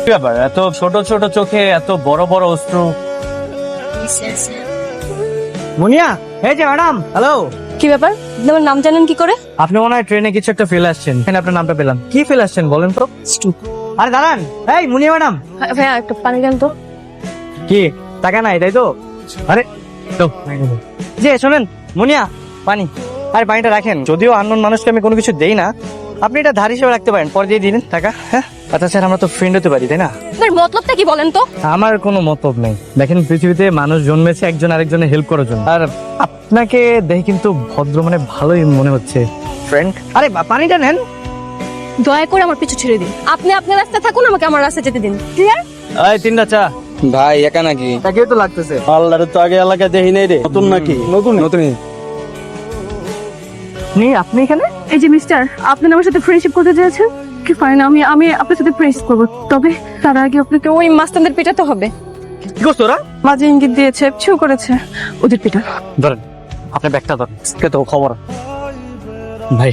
কি ব্যাপার, এত ছোট ছোট চোখে এত বড় বড় অশ্রু? মুনিয়া, এই যে ম্যাডাম, হ্যালো। কি ব্যাপার, তোমার নাম জানেন কি করে? আপনি মনে হয় ট্রেনে কিছু একটা ফেলে আসছেন, এখানে আপনার নামটা পেলাম। কি ফেলে আসছেন বলেন তো? আরে দাঁড়ান, এই মুনিয়া ম্যাডাম। ভাইয়া একটা পানি দেন তো। কি টাকা নাই তাই তো? আরে তো যে শোনেন মুনিয়া, পানি। আরে পানিটা রাখেন, যদিও আননোন মানুষকে আমি কোনো কিছু দেই না, আপনি এটা ধার হিসেবে রাখতে পারেন, পরে দিয়ে দিলেন টাকা। হ্যাঁ আচ্ছা স্যার, আমরা তো ফ্রেন্ড হতে পারি তাই না? আপনার মতলবটা কি বলেন তো? আমার কোনো মতলব নেই। দেখেন, পৃথিবীতে মানুষ জন্মেছে একজন আরেকজনের হেল্প করার জন্য, আর আপনাকে দেখে কিন্তু ভদ্র মানে ভালোই মনে হচ্ছে ফ্রেন্ড। আরে পানিটা নেন। দয়া করে আমার পিছু ছেড়ে দিন। আপনি আপনার রাস্তায় থাকুন, আমাকে আমার রাস্তায় যেতে দিন। ক্লিয়ার? এই তিনটা চা। ভাই একা নাকি? তাকেই তো লাগতেছে। আল্লাহর তো আগে এলাকা দেখি নাই রে। নতুন নাকি? নতুন নতুন। আপনি এখানে? এই যে মিস্টার, আপনি আমার সাথে ফ্রেন্ডশিপ করতে চেয়েছেন, কি ফাইন, আমি আমি আপনার সাথে ফ্রেন্ডশিপ করব, তবে তার আগে আপনাকে ওই মাস্তানদের পিটাতে হবে। কি করছো ওরা? মাঝে ইঙ্গিত দিয়েছে, ছু করেছে, ওদের পিটা। ধরেন আপনার ব্যাগটা ধরেন। তো খবর ভাই,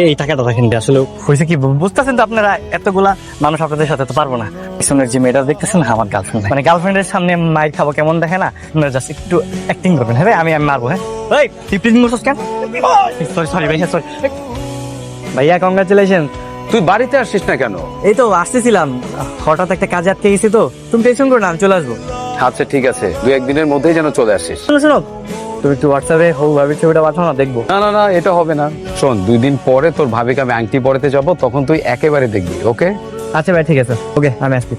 এই টাকাটা দেখেন, আসলে হয়েছে কি বুঝতেছেন তো আপনারা, এতগুলা মানুষ আপনাদের সাথে তো পারবো না। পিছনের যে মেয়েটা দেখতেছেন আমার গার্লফ্রেন্ড, মানে গার্লফ্রেন্ডের সামনে মাইর খাবো কেমন দেখে না, আপনারা জাস্ট একটু অ্যাক্টিং করবেন। হ্যাঁ আমি মারবো। হ্যাঁ এই টিপিং করছস কেন? সরি সরি ভাইয়া, সরি ভাইয়া, কংগ্রাচুলেশন। তুই বাড়িতে আসছিস না কেন? এই তো আসতেছিলাম, হঠাৎ একটা কাজে আটকে গেছি, তো তুমি টেনশন করো না, আমি চলে আসবো। আচ্ছা ঠিক আছে, 2-1 দিনের মধ্যেই যেন চলে আসিস। শোনো শোনো, তুমি একটু হোয়াটসঅ্যাপে হৌ ভাবির ছবিটা পাঠাও না, দেখবো। না না না, এটা হবে না। শোন, 2 দিন পরে তোর ভাবিকে আমি আংটি পরাতে যাব, তখন তুই একেবারে দেখবি। ওকে? আচ্ছা ভাই ঠিক আছে, ওকে আমি আসছি।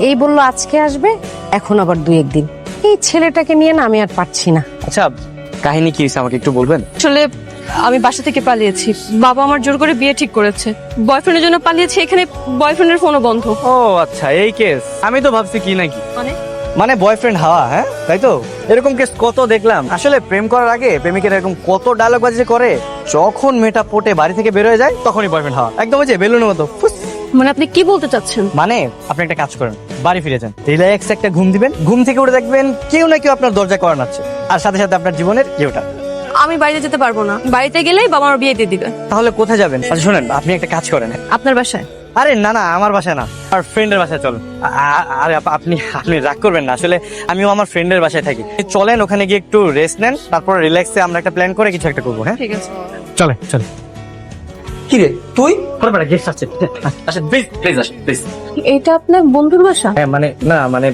এই বললো আজকে আসবে, এখন আবার 2-1 দিন। এই ছেলেটাকে নিয়ে না আমি আর পারছি না। আচ্ছা কাহিনী কি হয়েছে আমাকে একটু বলবেন? আসলে আমি বাসা থেকে পালিয়েছি, বাবা আমার জোর করে বিয়ে ঠিক করেছে, বয়ফ্রেন্ডের জন্য পালিয়েছি, এখানে বয়ফ্রেন্ডের ফোনও বন্ধ। ও আচ্ছা, এই কেস। আমি তো ভাবছি কি নাকি, মানে মানে বয়ফ্রেন্ড হাওয়া। হ্যাঁ তাই তো, এরকম কেস কত দেখলাম। আসলে প্রেম করার আগে প্রেমিকের এরকম কত ডায়লগ বাজি যে করে, যখন মেয়েটা পটে বাড়ি থেকে বের হয়ে যায় তখনই বয়ফ্রেন্ড হাওয়া, একদম ওই যে বেলুনের মতো ফুস। মানে আপনি কি বলতে চাচ্ছেন? মানে আপনি একটা কাজ করেন, বাড়ি ফিরে যান, রিল্যাক্স একটা ঘুম দিবেন, ঘুম থেকে উঠে দেখবেন কেউ না কেউ আপনার দরজা করা নাচ্ছে, আর সাথে সাথে আপনার জীবনের কেউটা। আমি বাড়িতে যেতে পারবো না, বাড়িতে গেলেই বাবা আমার বিয়ে দিয়ে দিবে। তাহলে কোথায় যাবেন? আচ্ছা শোনেন, আপনি একটা কাজ করেন। আপনার বাসায়? আরে না না, আমার বাসায় না, আর ফ্রেন্ডের বাসায় চলেন। আরে আপনি আপনি রাগ করবেন না, আসলে আমিও আমার ফ্রেন্ডের বাসায় থাকি। চলেন ওখানে গিয়ে একটু রেস্ট নেন, তারপর রিল্যাক্সে আমরা একটা প্ল্যান করে কিছু একটা করবো। হ্যাঁ ঠিক আছে। চলে চলে। কি রে তুই? গেস্ট আসছে, আসেন প্লিজ প্লিজ, আসেন প্লিজ। এটা আপনার বন্ধুর বাসা? হ্যাঁ মানে না মানে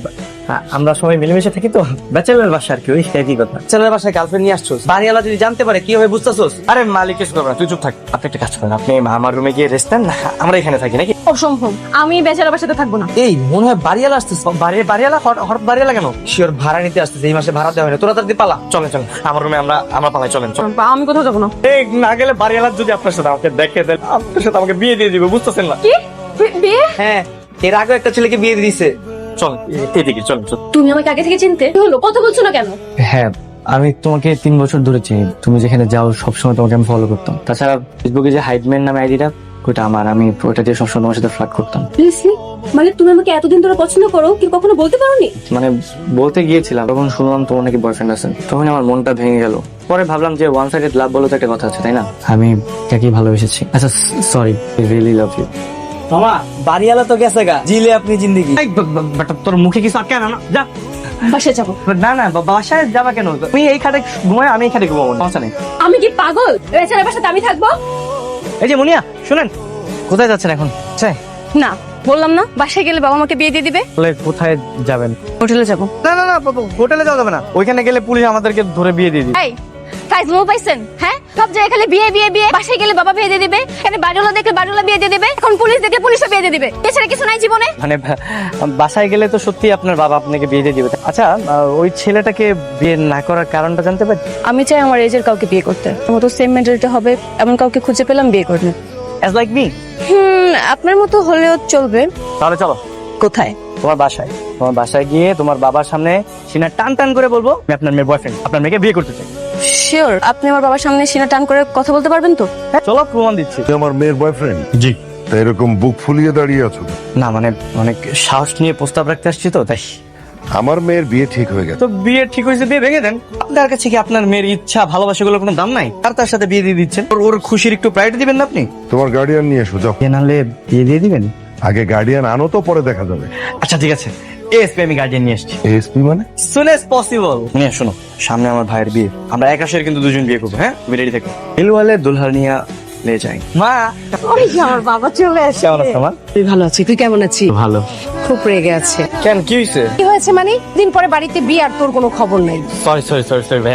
আমরা সবাই মিলেমিশে থাকি তো, ব্যাচেলার বাসা আর কি, ওই একই কথা। ছেলের বাসায় গার্লফ্রেন্ড নিয়ে আসছোস, বাড়িওয়ালা যদি জানতে পারে কি হবে বুঝতেছোস? আরে মালিক কিছু করবে না, তুই চুপ থাক। আপনি একটা কাজ করেন, আপনি আমার রুমে গিয়ে রেস্ট নেন, আমরা এখানে থাকি নাকি? অসম্ভব, আমি বেচারা বাসাতে থাকবো না। এই মনে হয় বাড়িওয়ালা আসতেছে। বাড়িওয়ালা হঠাৎ বাড়িওয়ালা কেন? শিওর ভাড়া নিতে আসতেছে, এই মাসে ভাড়া দেওয়া হয় না। তোরা তাড়াতাড়ি পালা। চলেন চলেন আমার রুমে, আমরা পালাই, চলেন চলেন। আমি কোথাও যাবো না। এই না গেলে বাড়িওয়ালা যদি আপনার সাথে আমাকে দেখে দেন, আপনার সাথে আমাকে বিয়ে দিয়ে দিবে, বুঝতেছেন না? কি বিয়ে? হ্যাঁ, এর আগে একটা ছেলেকে বিয়ে দিয়েছে। চলেন এদিকে, চলেন চলেন। তুমি আমাকে আগে থেকে চিনতে? কি হলো, কথা বলছো না কেন? হ্যাঁ আমি তোমাকে 3 বছর ধরে চিনি, তুমি যেখানে যাও সবসময় তোমাকে আমি ফলো করতাম। তাছাড়া ফেসবুকে যে হাইডম্যান নামে আইডিটা, ওইটা আমার, আমি ওইটা দিয়ে সবসময় তোমার সাথে ফ্লার্ট করতাম। সিরিয়াসলি? মানে তুমি আমাকে এতদিন ধরে পছন্দ করো, কি কখনো বলতে পারোনি? মানে বলতে গিয়েছিলাম, তখন শুনলাম তোমার নাকি বয়ফ্রেন্ড আছে, তখন আমার মনটা ভেঙে গেল। পরে ভাবলাম যে ওয়ান সাইডেড লাভ বলে তো একটা কথা আছে তাই না, আমি তাকেই ভালোবেসেছি। আচ্ছা সরি, রিয়েলি লাভ ইউ। মামা, বাড়িওয়ালা তো গেছে গা, জিলে আপনি জিন্দেগি। তোর মুখে কিছু আটকে না, যা। বাসায় যাবো। না না বাসায় যাবা কেন? তুমি এই খাটে ঘুমায়, আমি এই খাটে ঘুমাবো, সমস্যা নেই। আমি কি পাগল? বেচারা বাসাতে আমি থাকবো? এই যে মুনিয়া শুনেন, কোথায় যাচ্ছেন এখন? না, বললাম না বাসায় গেলে বাবা আমাকে বিয়ে দিয়ে দিবে। বলে কোথায় যাবেন? হোটেলে যাবো। না না না, হোটেলে যাওয়া যাবে না, ওইখানে গেলে পুলিশ আমাদেরকে ধরে বিয়ে দিয়ে দিবে। এই ফাইজলামো পাইছেন? হ্যাঁ, সব জায়গায় খালি বিয়ে বিয়ে বিয়ে, বাসায় গেলে বাবা বিয়ে দিয়ে দিবে, এখানে বাড়িওয়ালা দেখলে বাড়িওয়ালা বিয়ে দিয়ে দিবে, এখন পুলিশ দেখলে পুলিশও বিয়ে দিয়ে দিবে, এছাড়া কিছু নাই জীবনে। মানে বাসায় গেলে তো সত্যি আপনার বাবা আপনাকে বিয়ে দিয়ে দিবে। আচ্ছা ওই ছেলেটাকে বিয়ে না করার কারণটা জানতে পারি? আমি চাই আমার এজের কাউকে বিয়ে করতে, আমার তো সেম মেন্টালিটি হবে এমন কাউকে খুঁজে পেলাম বিয়ে করবে। As like me? আপনার মতো হলেও চলবে। তাহলে চলো। কোথায়? তোমার বাসায়। তোমার বাসায় গিয়ে তোমার বাবার সামনে সিনা টান টান করে বলবো আমি আপনার মেয়ের বয়ফ্রেন্ড, আপনার মেয়েকে বিয়ে করতে চাই। শিওর? আপনি আমার বাবার সামনে সিনা টান করে কথা বলতে পারবেন তো? হ্যাঁ চলো, প্রমাণ দিচ্ছি। তুই আমার মেয়ের বয়ফ্রেন্ড? জি। তা এরকম বুক ফুলিয়ে দাঁড়িয়ে আছো? না মানে অনেক সাহস নিয়ে প্রস্তাব রাখতে আসছি তো তাই। আমার মেয়ের বিয়ে ঠিক হয়ে গেছে। তো বিয়ে ঠিক হয়েছে, দিয়ে ভেঙে দেন। আপনার কাছে কি আপনার মেয়ের ইচ্ছা ভালোবাসা গুলোর কোনো দাম নাই? আর তার সাথে বিয়ে দিয়ে দিচ্ছেন, ওর খুশির একটু প্রায়োরিটি দিবেন না আপনি? তোমার গার্ডিয়ান নিয়ে এসো, যাও। নাহলে বিয়ে দিয়ে দিবেন। আগে গার্ডিয়ান আনো তো পরে দেখা যাবে। আচ্ছা ঠিক আছে, এসপি আমি গার্ডিয়ান নিয়ে আসছি এসপি মানে? সুন এস পসিবল। নিয়ে শোনো, সামনে আমার ভাইয়ের বিয়ে, আমরা একাশের কিন্তু দুজন বিয়ে করবো। হ্যাঁ, তুমি রেডি থাকো। দিলওয়ালে দুলহানিয়া লে যাই। মা ওই যে আমার বাবা চলে আসে। কেমন আছো মা? তুই ভালো আছি? তুই কেমন আছিস? ভালো। খুব রেগে আছে। কেন, কি হয়েছে? কি হয়েছে মানে? দিন পরে বাড়িতে বিয়ে আর তোর কোনো খবর নাই। সরি সরি সরি সরি ভাই,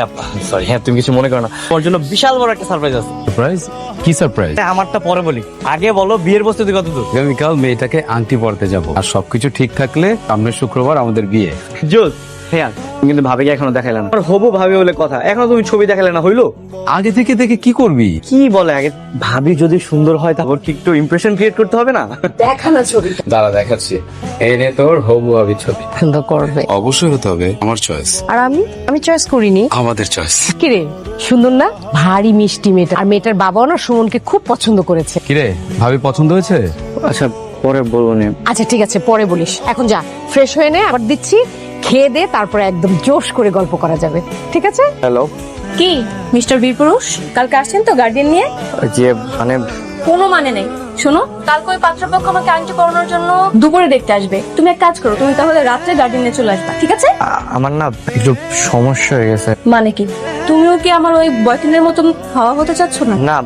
সরি। হ্যাঁ, তুমি কিছু মনে করো না, তোমার জন্য বিশাল বড় একটা সারপ্রাইজ আছে। সারপ্রাইজ? কি সারপ্রাইজ? আমারটা পরে বলি, আগে বলো বিয়ের প্রস্তুতি কত দূর? আগামীকাল মেয়েটাকে আংটি পরতে যাব, আর সবকিছু ঠিক থাকলে সামনের শুক্রবার আমাদের বিয়ে। জোস। হ্যাঁ, তুমি কিন্তু ভাবিকে এখনো দেখাইলাম না। আর হবু ভাবি বলে কথা, এখনো তুমি ছবি দেখালে না, হইলো? আগে থেকে দেখে কি করবি? কি বলে, আগে ভাবি যদি সুন্দর হয় তারপর কি একটু ইমপ্রেশন ক্রিয়েট করতে হবে না? দেখা না ছবি দাঁড়া দেখাচ্ছি। এই নে তোর হবু ভাবি ছবি। পছন্দ করবে। অবশ্যই হতে হবে, আমার চয়েস। আর আমি চয়েস করিনি। আমাদের চয়েস। কিরে সুন্দর না? ভারী মিষ্টি মেয়েটা। আর মেয়েটার বাবাও না সুমনকে খুব পছন্দ করেছে। কিরে ভাবি পছন্দ হয়েছে? আচ্ছা পরে বলবো নি। আচ্ছা ঠিক আছে, পরে বলিস। এখন যা, ফ্রেশ হয়ে নে, আবার দিচ্ছি, খেয়ে দে, তারপরে একদম জোশ করে গল্প করা যাবে। ঠিক আছে? হ্যালো। কি মিস্টার বীরপুরুষ, কালকে আসছেন তো গার্ডিয়ান নিয়ে? যে মানে কোনো মানে নেই। শোনো, কালকে ওই পাত্রপক্ষ আমাকে আংটি পরানোর জন্য দুপুরে দেখতে আসবে। তুমি এক কাজ করো, তুমি তাহলে রাত্রে গার্ডিয়ান নিয়ে চলে আসবা, ঠিক আছে? আমার না একটু সমস্যা হয়ে গেছে। মানে কি, তুমিও কি আমার ওই বয়ফ্রেন্ডের মতন হাওয়া হতে চাচ্ছ না? না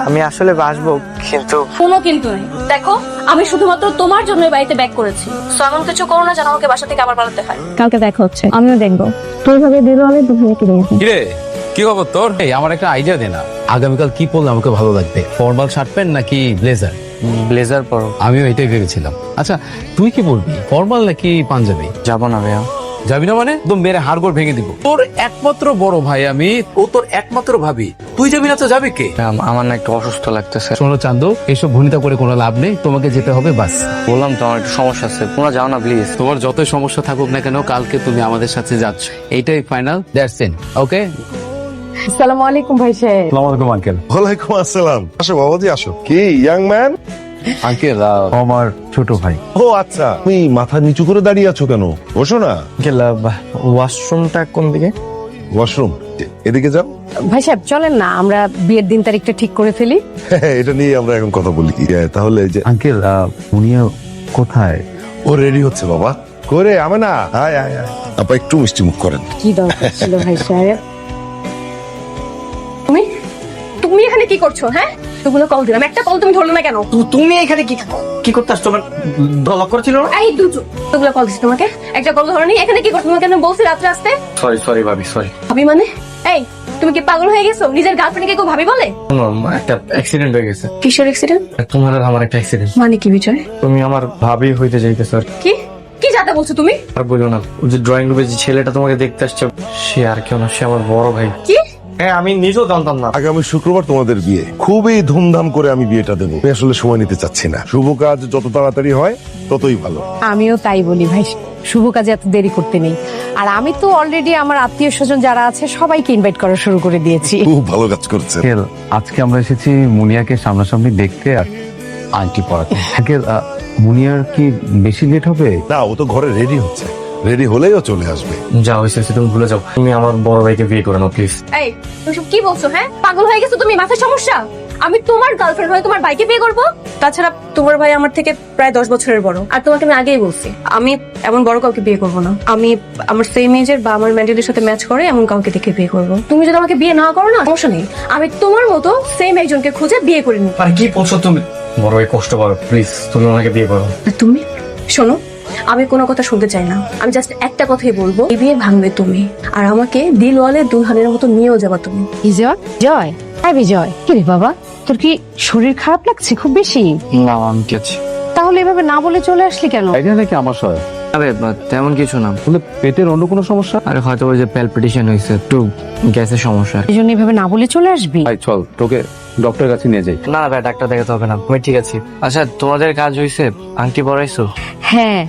আমি আসলে আসবো, কিন্তু কোনো কিন্তু নেই। দেখো, আমি শুধুমাত্র তোমার জন্য বাড়িতে ব্যাক করেছি, সো এমন কিছু করো না যেন আমাকে বাসা থেকে আবার পালাতে হয়। কালকে দেখা হচ্ছে, আমিও দেখবো। তুই ভাবে দিল আমি দুপুরে কি দেখি। কিরে কি খবর তোর? এই আমার একটা আইডিয়া দে না, আগামীকাল কি পরলে আমাকে ভালো লাগবে? ফর্মাল শার্ট প্যান্ট নাকি ব্লেজার? ব্লেজার পরো। আমিও এটাই ভেবেছিলাম। আচ্ছা তুই কি বলবি, ফর্মাল নাকি পাঞ্জাবি? যাবো না ভাইয়া। যাবি না মানে? একদম মেরে হাড়গোড় ভেঙে দিব। তোর একমাত্র বড় ভাই আমি, ও তোর একমাত্র ভাবি, তুই যাবি না তো যাবে কে? আমার না একটু অসুস্থ লাগতেছে। শোনো চান্দু, এসব ভনিতা করে কোনো লাভ নেই, তোমাকে যেতে হবে বাস। বললাম তো আমার একটু সমস্যা আছে, তোমরা যাও না প্লিজ। তোমার যতই সমস্যা থাকুক না কেন, কালকে তুমি আমাদের সাথে যাচ্ছ, এইটাই ফাইনাল, দ্যাটস ইট। ওকে? আসসালামু আলাইকুম ভাই সাহেব। আসসালামু আলাইকুম আঙ্কেল। ওয়ালাইকুম আসসালাম। আসো বাবাজি আসো। কি ইয়াং ম্যান? আঙ্কেল আমার ছোট ভাই। ও আচ্ছা, তুমি মাথা নিচু করে দাঁড়িয়ে আছো কেন? বসো না। ওয়াশরুমটা কোন দিকে? ওয়াশরুম এদিকে যাও। ভাই সাহেব চলেন না, আমরা বিয়ের দিন তারিখটা ঠিক করে ফেলি। এটা নিয়ে আমরা এখন কথা বলি। তাহলে এই যে আঙ্কেল উনিও কোথায়? ও রেডি হচ্ছে বাবা। করে আমি না, আয় আয় আয়। আপা একটু মিষ্টি মুখ করেন। কি দরকার ছিল ভাই সাহেব? তুমি তুমি এখানে কি করছো? হ্যাঁ, তুমিগুলো কল দিলাম, একটা কল তুমি ধরলো না কেন? তুমি এখানে কি করতে আসছো? আমার দলক করেছিল না? এই দুটো তুমিগুলো কল দিচ্ছি তোমাকে, একটা কল ধরনি। এখানে কি করছো? তোমাকে কেন বলছি রাত্রে আসতে? সরি ভাবি, সরি। ভাবি মানে? এই তুমি কি পাগল হয়ে গেছো? নিজের গার্লফ্রেন্ডকে কেউ ভাবি বলে? একটা অ্যাক্সিডেন্ট হয়ে গেছে। কিসের অ্যাক্সিডেন্ট? তোমার আর আমার একটা অ্যাক্সিডেন্ট। মানে কি বিজয়? তুমি আমার ভাবি হইতে যাইতেছ। আর কি কি যাতা বলছো তুমি? আর বলো না, ওই যে ড্রয়িং রুমে যে ছেলেটা তোমাকে দেখতে আসছে, সে আর কেউ না, সে আমার বড় ভাই। কি? হ্যাঁ, আমি নিজেও জানতাম না। আগামী শুক্রবার তোমাদের বিয়ে, খুবই ধুমধাম করে আমি বিয়েটা দেবো। আমি আসলে সময় নিতে চাচ্ছি না, শুভ কাজ যত তাড়াতাড়ি হয় ততই ভালো। আমিও তাই বলি ভাই, শুভ কাজে এত দেরি করতে নেই। আর আমি তো অলরেডি আমার আত্মীয় স্বজন যারা আছে সবাইকে ইনভাইট করা শুরু করে দিয়েছি। খুব ভালো কাজ করছে। আঙ্কেল আজকে আমরা এসেছি মুনিয়াকে সামনাসামনি দেখতে আর আংটি পরাতে। আঙ্কেল মুনিয়ার কি বেশি লেট হবে? না, ও তো ঘরে রেডি হচ্ছে, রেডি হলেই ও চলে আসবে। যা হয়েছে তুমি ভুলে যাও, তুমি আমার বড় ভাইকে বিয়ে করে নাও প্লিজ। এই তুমি সব কি বলছো? হ্যাঁ, পাগল হয়ে গেছো তুমি? মাথায় সমস্যা? আমি তোমার গার্লফ্রেন্ড হয়ে তোমার ভাইকে বিয়ে করব? তাছাড়া তোমার ভাই আমার থেকে প্রায় 10 বছরের বড়। আর তোমাকে আমি আগেই বলছি, আমি এমন বড় কাউকে বিয়ে করব না। আমি আমার সেম এজের বা আমার মেন্টালির সাথে ম্যাচ করে এমন কাউকে দেখে বিয়ে করব। তুমি যদি আমাকে বিয়ে না করো না, সমস্যা নেই, আমি তোমার মতো সেম একজনকে খুঁজে বিয়ে করে নিব। আর কি বলছো তুমি? বড় ভাই কষ্ট পাবে, প্লিজ তুমি আমাকে বিয়ে করো। আর তুমি শোনো, আমি কোনো কথা শুনতে চাই না, আমি জাস্ট একটা কথাই বলবো, এই বিয়ে ভাঙবে তুমি, আর আমাকে দিলওয়ালে দুলহানের মতো নিয়েও যাবা তুমি। বিজয়, জয়, হ্যাঁ বিজয়, কি রে বাবা, তোর কি শরীর খারাপ লাগছে খুব বেশি? না আমি কি আছি। তাহলে এভাবে না বলে চলে আসলি কেন? আইডিয়া নাকি আমার সহায়? আরে তেমন কিছু না, বলে পেটের অন্য কোনো সমস্যা? আরে হয়তো ওই যে প্যালপিটেশন হয়েছে, একটু গ্যাসের সমস্যা। এই জন্য এভাবে না বলে চলে আসবি? ভাই চল তোকে ডক্টরের কাছে নিয়ে যাই। না ভাই, ডাক্তার দেখাতে হবে না, আমি ঠিক আছি। আচ্ছা তোমাদের কাজ হয়েছে? আংটি পরাইছো? হ্যাঁ,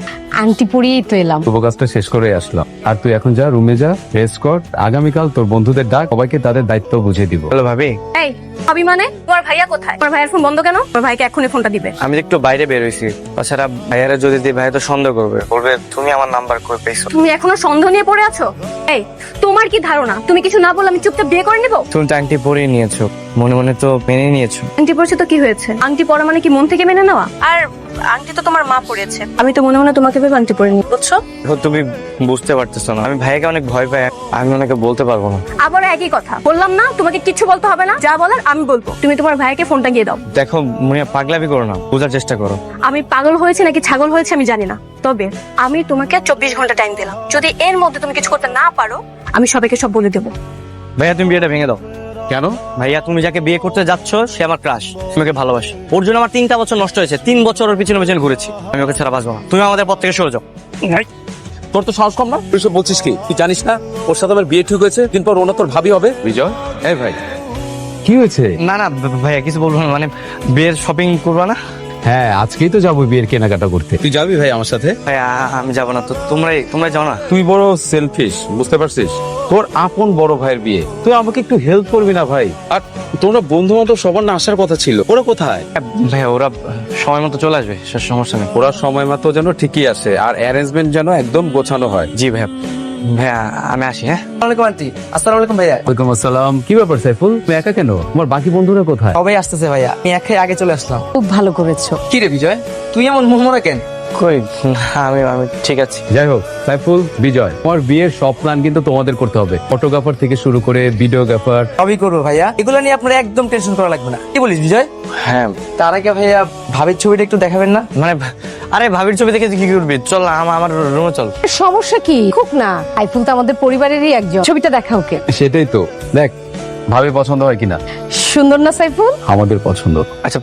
আংটি পরিয়েই তো এলাম। শুভ কাজটা শেষ করে আসলাম, আর তুই এখন যা রুমে যা, রেস্ট কর। আগামীকাল তোর বন্ধুদের ডাক, সবাইকে তাদের দায়িত্ব বুঝিয়ে দিব। বলো ভাবি। এই ভাবি মানে? তোমার ভাইয়া কোথায়? তোমার ভাইয়ের ফোন বন্ধ কেন? তোমার ভাইকে এখনই ফোনটা দিবে। আমি একটু বাইরে বের হয়েছি, তাছাড়া ভাইয়ারা যদি দিই ভাইয়া তো সন্দেহ করবে, বলবে তুমি আমার নাম্বার কই পেয়েছো। তুমি এখনো সন্দেহ নিয়ে পড়ে আছো? এই তোমার কি ধারণা তুমি কিছু না বললে আমি চুপচাপ বিয়ে করে নেব? তুমি তো আংটি পরিয়ে নিয়েছো, মনে মনে তো মেনে নিয়েছো। আংটি পরেছে তো কি হয়েছে? আংটি পরা মানে কি মন থেকে মেনে নেওয়া? আর আংটি তো তোমার মা পরেছে, আমি তো মনে মনে তোমাকে ভেবে আংটি পরে নি, বুঝছো? দেখো তুমি বুঝতে পারতেছো না, আমি ভাইয়াকে অনেক ভয় পাই, আমি ওনাকে বলতে পারবো না। আবার একই কথা বললাম না, তোমাকে কিচ্ছু বলতে হবে না, যা বলার আমি বলবো। তুমি তোমার ভাইকে ফোনটা গিয়ে দাও। দেখো মুনিয়া, পাগলামি করো না, বোঝার চেষ্টা করো। আমি পাগল হয়েছে নাকি ছাগল হয়েছে আমি জানি না, তবে আমি তোমাকে 24 ঘন্টা টাইম দিলাম। যদি এর মধ্যে তুমি কিছু করতে না পারো, আমি সবাইকে সব বলে দেবো। ভাইয়া তুমি বিয়েটা ভেঙে দাও। কেন? ভাইয়া তুমি যাকে বিয়ে করতে যাচ্ছ সে আমার ক্রাশ, তোমাকে ভালোবাসি। ওর জন্য আমার 3টা বছর নষ্ট হয়েছে, 3 বছর ওর পিছনে পিছনে ঘুরেছি। আমি ওকে ছাড়া বাঁচবো না, তুমি আমাদের পথ থেকে সরে যাও। তোর তো সাহস কম না, তুই সব বলছিস কি? তুই জানিস না ওর সাথে আমার বিয়ে ঠিক হয়েছে, দিন পর ওনা তোর ভাবি হবে। বিজয়, এই ভাই কি হয়েছে? না না ভাইয়া কিছু বলবো না, মানে বিয়ের শপিং করবা না? হ্যাঁ, আজকেই তো যাবো বিয়ের কেনাকাটা করতে। তুই যাবি ভাই আমার সাথে? ভাইয়া আমি যাবো না তো, তোমরাই যাও না। তুই বড় সেলফিশ, বুঝতে পারছিস? তোর আপন বড় ভাইয়ের বিয়ে, তুই আমাকে একটু হেল্প করবি না ভাই? আর তোমরা বন্ধু বান্ধব সবার না আসার কথা ছিল, ওরা কোথায়? ভাইয়া ওরা সময় মতো চলে আসবে, সমস্যা নেই। ওরা সময় মতো যেন ঠিকই আসে, আর অ্যারেঞ্জমেন্ট যেন একদম গোছানো হয়। জি ভাইয়া, ভাইয়া আমি আসি। হ্যাঁ আসসালামু আন্টি। আসসালামু আলাইকুম ভাইয়া। ওয়ালাইকুম আসসালাম। কি ব্যাপার সাইফুল, তুমি একা কেন? তোমার বাকি বন্ধুরা কোথায়? সবাই আসতেছে ভাইয়া, আমি একাই আগে চলে আসলাম। খুব ভালো করেছো। কি রে বিজয়, তুই এমন মুহমরা কেন? কই না, আমি ঠিক আছি। যাই হোক সাইফুল, বিজয়, তোমার বিয়ের সব প্ল্যান কিন্তু তোমাদের করতে হবে। ফটোগ্রাফার থেকে শুরু করে ভিডিওগ্রাফার। সবই করবো ভাইয়া, এগুলো নিয়ে আপনার একদম টেনশন করা লাগবে না। কি বলিস বিজয়? হ্যাঁ তার আগে ভাইয়া ভাবির ছবিটা একটু দেখাবেন না? মানে আরে ভাবির ছবি দেখে কি করবি? চল না আমার রুমে চল। সমস্যা কি? খুব না, আইফুল তো আমাদের পরিবারেরই একজন, ছবিটা দেখা ওকে। সেটাই তো, দেখ ভাবে পছন্দ হয় কিনা। সুন্দর না সাইফুল? আমাদের পছন্দ। আচ্ছা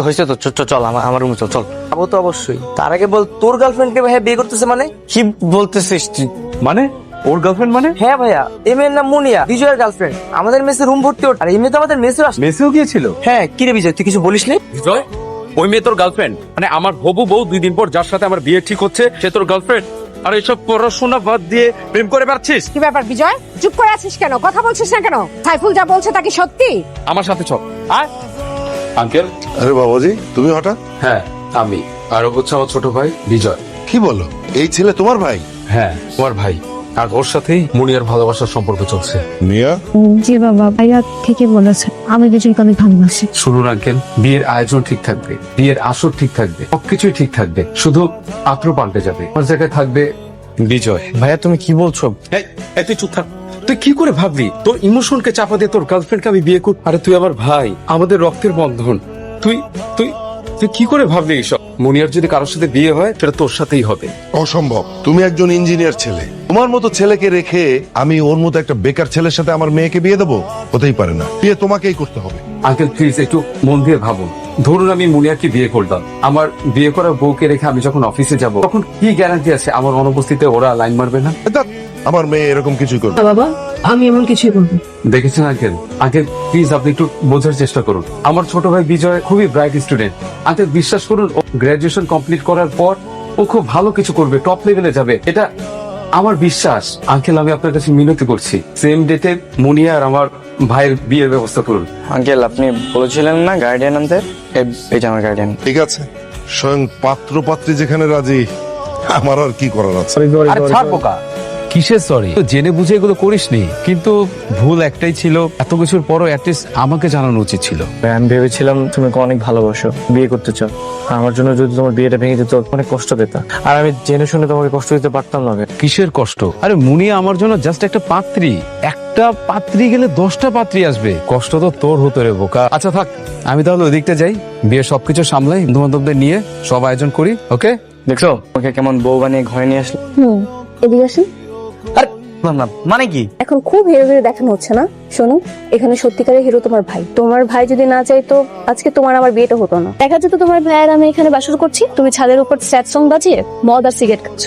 হয়েছে তো, চল আমার রুমে চল। যাবো তো অবশ্যই। তার আগে বল, তোর গার্লফ্রেন্ডকে ভাইয়া বিয়ে করতেছে মানে? কি বলতেছিস তুই? মানে ওর গার্লফ্রেন্ড মানে? হ্যাঁ ভাইয়া, এই মেয়ের নাম মুনিয়া, বিজয়ের গার্লফ্রেন্ড। আমাদের মেসে রুম ভর্তি ওর, আর এই মেয়ে তো আমাদের মেসে আসে। মেসেও গিয়েছিল? হ্যাঁ, কি রে বিজয়, তুই কিছু বলিস নি? বিজয়, ওই মেয়ে তোর গার্লফ্রেন্ড? মানে আমার হবু বউ 2 দিন পর যার সাথে আমার বিয়ে ঠিক হচ্ছে সে তোর গার্লফ্রেন্ড? আর এইসব পড়াশোনা বাদ দিয়ে প্রেম করে বেড়াচ্ছিস? কি ব্যাপার বিজয়, চুপ করে আছিস কেন? কথা বলছিস না কেন? সাইফুল যা বলছে তা কি সত্যি? আমার সাথে চল। আর আঙ্কেল? আরে বাবাজি, তুমি হঠাৎ? হ্যাঁ আমি, আর ও হচ্ছে আমার ছোট ভাই বিজয়। কি বলো, এই ছেলে তোমার ভাই? হ্যাঁ তোমার ভাই, আর ওর সাথেই মুনিয়ার ভালোবাসার সম্পর্ক চলছে। মিয়া, জি বাবা, ভাইয়া ঠিকই বলেছে, আমি বিজয়কে অনেক ভালোবাসি। শুনুন আঙ্কেল, বিয়ের আয়োজন ঠিক থাকবে, বিয়ের আসর ঠিক থাকবে, সবকিছুই ঠিক থাকবে, শুধু পাত্র পাল্টে যাবে। আমার জায়গায় থাকবে বিজয়। ভাইয়া তুমি কি বলছো? এই তুই চুপ থাক। তুই কি করে ভাবলি তোর ইমোশনকে চাপা দিয়ে তোর গার্লফ্রেন্ডকে আমি বিয়ে করব? আরে তুই আমার ভাই, আমাদের রক্তের বন্ধন। তুই তুই তুই কি করে ভাবলি এইসব? মুনিয়ার যদি কারোর সাথে বিয়ে হয় সেটা তোর সাথেই হবে। অসম্ভব। তুমি একজন ইঞ্জিনিয়ার ছেলে, তোমার মতো ছেলেকে রেখে আমি ওর মতো একটা বেকার ছেলের সাথে আমার মেয়েকে বিয়ে দেবো? হতেই পারে না, বিয়ে তোমাকেই করতে হবে। আঙ্কেল প্লিজ একটু মন দিয়ে ভাবুন। ধরুন আমি মুনিয়াকে বিয়ে করলাম, আমার বিয়ে করা বউকে রেখে আমি যখন অফিসে যাব, তখন কি গ্যারান্টি আছে আমার অনুপস্থিতিতে ওরা লাইন মারবে না? ধ্যাৎ, আমার মেয়ে এরকম কিছুই করবে না। বাবা, আমি এমন কিছুই করবো। দেখেছেন আঙ্কেল? আঙ্কেল প্লিজ আপনি একটু বোঝার চেষ্টা করুন। আমার ছোট ভাই বিজয় খুবই ব্রাইট স্টুডেন্ট। আঙ্কেল বিশ্বাস করুন, ও গ্রাজুয়েশন কমপ্লিট করার পর ও খুব ভালো কিছু করবে, টপ লেভেলে যাবে, এটা আমার বিশ্বাস। আঙ্কেল আমি আপনার কাছে মিনতি করছি, সেম ডেটে মুনিয়া আর আমার ভাইয়ের বিয়ের ব্যবস্থা করুন। আঙ্কেল আপনি বলেছিলেন না গার্ডিয়ান আনতে, এই যে আমার গার্ডিয়ান। ঠিক আছে, স্বয়ং পাত্র পাত্রী যেখানে রাজি, আমার আর কি করার আছে? আরে ছাড় বোকা, কিসের সরি? জেনে বুঝে এগুলো করিসনি, কিন্তু ভুল একটাই ছিল, এত কিছুর পরও অ্যাটলিস্ট আমাকে জানানো উচিত ছিল। আমি ভেবেছিলাম তুমি অনেক ভালোবাসো, বিয়ে করতে চাও। আমার জন্য যদি তোমার বিয়েটা ভেঙে যেত অনেক কষ্ট পেতাম, আর আমি জেনে শুনে তোমাকে কষ্ট দিতে পারতাম না। কিসের কষ্ট? আরে মুনিয়া আমার জন্য জাস্ট একটা পাত্রী, একটা পাত্রী গেলে 10টা পাত্রী আসবে, কষ্ট তো তোর হতো রে বোকা। আচ্ছা থাক, আমি তাহলে ওদিকটা যাই, বিয়ের সবকিছু সামলাই, বন্ধু বান্ধবদের নিয়ে সব আয়োজন করি। ওকে? দেখছো ওকে কেমন বউ বানিয়ে ঘরে নিয়ে আসলো। এদিকে আসেন। না মানে কি? এখন খুব হিরো হিরো দেখানো হচ্ছে না? শোনো, এখানে সত্যিকারের হিরো তোমার ভাই। তোমার ভাই যদি না চাইতো আজকে তোমার আমার বিয়েটা হতো না। দেখা যেত তোমার ভাই আর আমি এখানে বাসর করছি, তুমি ছাদের উপর স্যাড সং বাজিয়ে মদ আর সিগারেট খাচ্ছ।